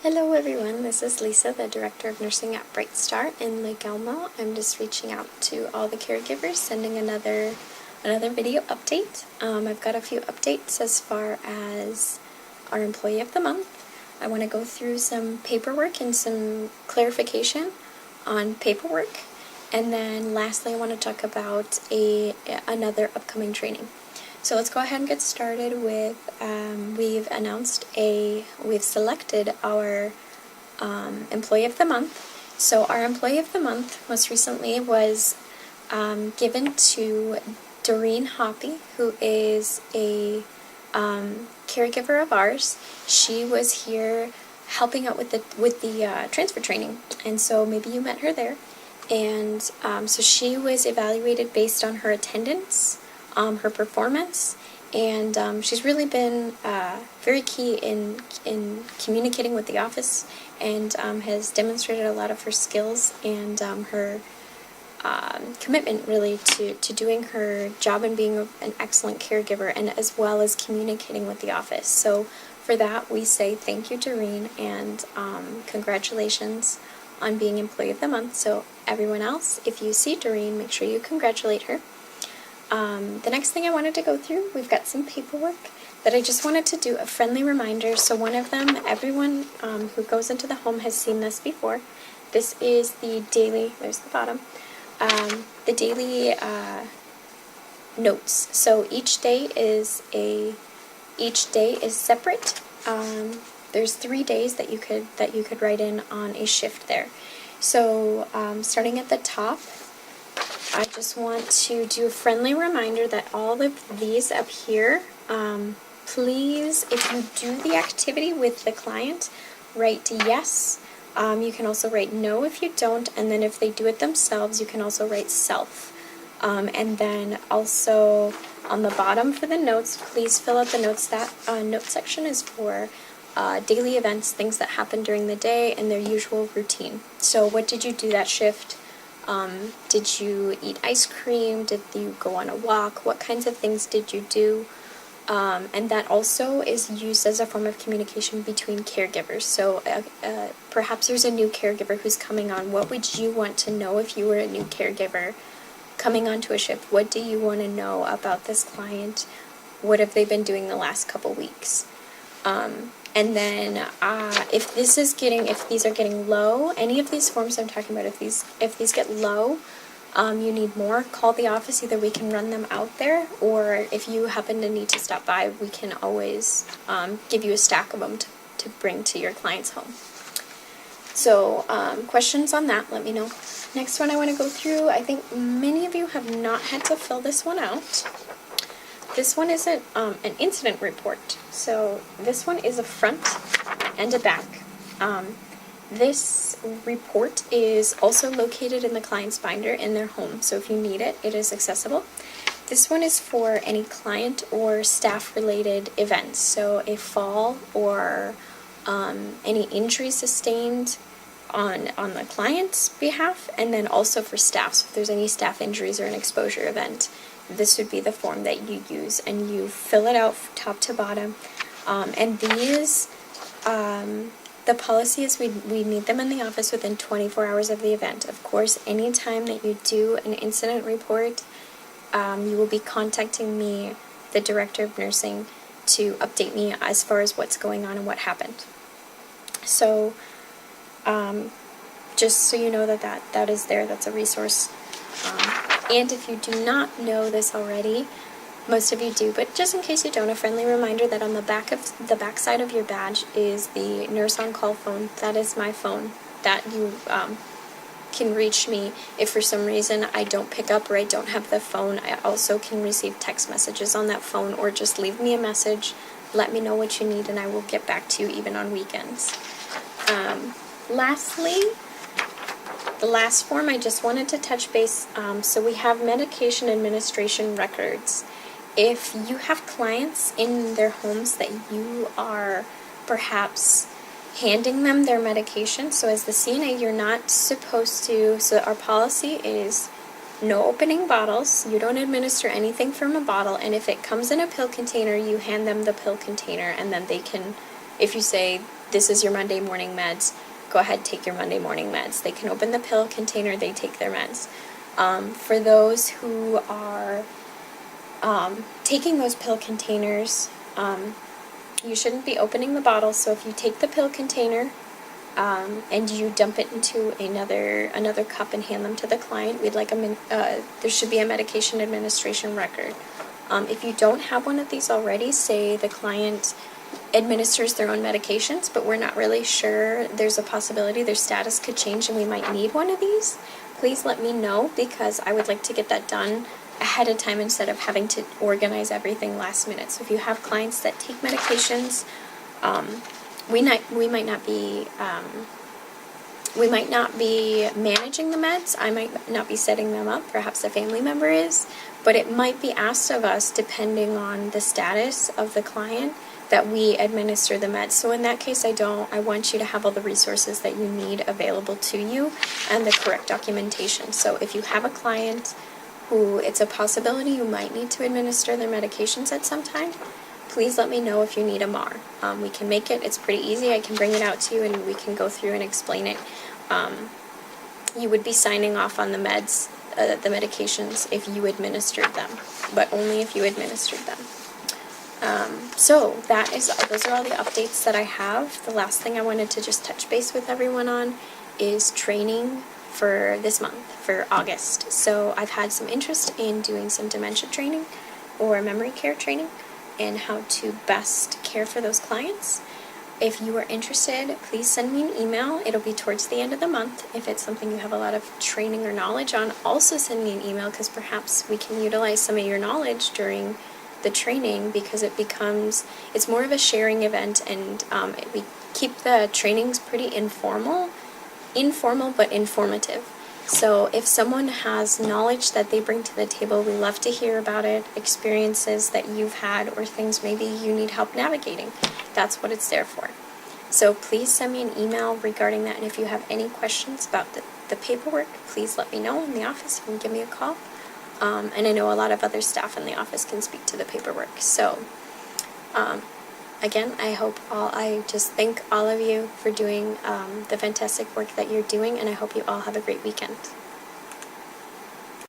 Hello everyone, this is Lisa, the Director of Nursing at Bright Star in Lake Elmo. I'm just reaching out to all the caregivers, sending another video update. I've got a few updates as far as our Employee of the Month. I want to go through some paperwork and some clarification on paperwork. And then lastly, I want to talk about another upcoming training. So let's go ahead and get started with, we've selected our Employee of the Month. So our Employee of the Month most recently was given to Doreen Hoppy, who is a caregiver of ours. She was here helping out with the transfer training, and so maybe you met her there. And so she was evaluated based on her attendance, her performance, and she's really been very key in communicating with the office, and has demonstrated a lot of her skills and her commitment really to doing her job and being an excellent caregiver, and as well as communicating with the office. So for that we say thank you, Doreen, and congratulations on being Employee of the Month. So everyone else, if you see Doreen, make sure you congratulate her. The next thing I wanted to go through, we've got some paperwork that I just wanted to do a friendly reminder. So one of them, everyone who goes into the home has seen this before. This is the daily, there's the bottom, the daily notes. So each day is separate. There's 3 days that you could write in on a shift there. So starting at the top, I just want to do a friendly reminder that all of these up here, please, if you do the activity with the client, write yes. You can also write no if you don't, and then if they do it themselves, you can also write self. And then also on the bottom for the notes, please fill out the notes. That note section is for daily events, things that happen during the day, and their usual routine. So what did you do that shift? Did you eat ice cream? Did you go on a walk? What kinds of things did you do? And that also is used as a form of communication between caregivers. So perhaps there's a new caregiver who's coming on. What would you want to know if you were a new caregiver coming onto a shift? What do you want to know about this client? What have they been doing the last couple weeks? And then if these are getting low, any of these forms I'm talking about, if these get low, you need more, call the office. Either we can run them out there, or if you happen to need to stop by, we can always give you a stack of them to bring to your client's home. So questions on that, let me know. Next one I want to go through, I think many of you have not had to fill this one out. This one is an incident report. So this one is a front and a back. This report is also located in the client's binder in their home. So if you need it, it is accessible. This one is for any client or staff related events. So a fall or any injury sustained on the client's behalf, and then also for staff. So if there's any staff injuries or an exposure event, this would be the form that you use, and you fill it out top to bottom. And these, the policy is we need them in the office within 24 hours of the event. Of course, anytime that you do an incident report, you will be contacting me, the Director of Nursing, to update me as far as what's going on and what happened. So just so you know that is there, that's a resource. And if you do not know this already, most of you do, but just in case you don't, a friendly reminder that on the back side of your badge is the nurse on call phone. That is my phone that you can reach me if for some reason I don't pick up or I don't have the phone. I also can receive text messages on that phone, or just leave me a message, let me know what you need, and I will get back to you even on weekends. Lastly, the last form I just wanted to touch base, so we have medication administration records. If you have clients in their homes that you are perhaps handing them their medication, so as the CNA you're not supposed to, so our policy is no opening bottles, you don't administer anything from a bottle, and if it comes in a pill container, you hand them the pill container, and then they can, if you say this is your Monday morning meds, go ahead, take your Monday morning meds. They can open the pill container, they take their meds. For those who are taking those pill containers, you shouldn't be opening the bottle, so if you take the pill container and you dump it into another cup and hand them to the client, we'd like there should be a medication administration record. If you don't have one of these already, say the client administers their own medications, but we're not really sure, there's a possibility their status could change and we might need one of these, please let me know, because I would like to get that done ahead of time instead of having to organize everything last minute. So if you have clients that take medications, we might not be managing the meds. I might not be setting them up. Perhaps a family member is, but it might be asked of us, depending on the status of the client, that we administer the meds. So in that case, I want you to have all the resources that you need available to you and the correct documentation. So if you have a client who it's a possibility you might need to administer their medications at some time, please let me know if you need a MAR. We can make it. It's pretty easy. I can bring it out to you and we can go through and explain it. You would be signing off on the meds, the medications, if you administered them, but only if you administered them. So those are all the updates that I have. The last thing I wanted to just touch base with everyone on is training for this month, for August. So I've had some interest in doing some dementia training or memory care training and how to best care for those clients. If you are interested, please send me an email. It'll be towards the end of the month. If it's something you have a lot of training or knowledge on, also send me an email, because perhaps we can utilize some of your knowledge during the training, because it's more of a sharing event, and we keep the trainings pretty informal but informative. So if someone has knowledge that they bring to the table, we love to hear about it, experiences that you've had, or things maybe you need help navigating. That's what it's there for. So please send me an email regarding that, and if you have any questions about the paperwork, please let me know in the office. You can give me a call. And I know a lot of other staff in the office can speak to the paperwork. So, again, I just thank all of you for doing the fantastic work that you're doing, and I hope you all have a great weekend.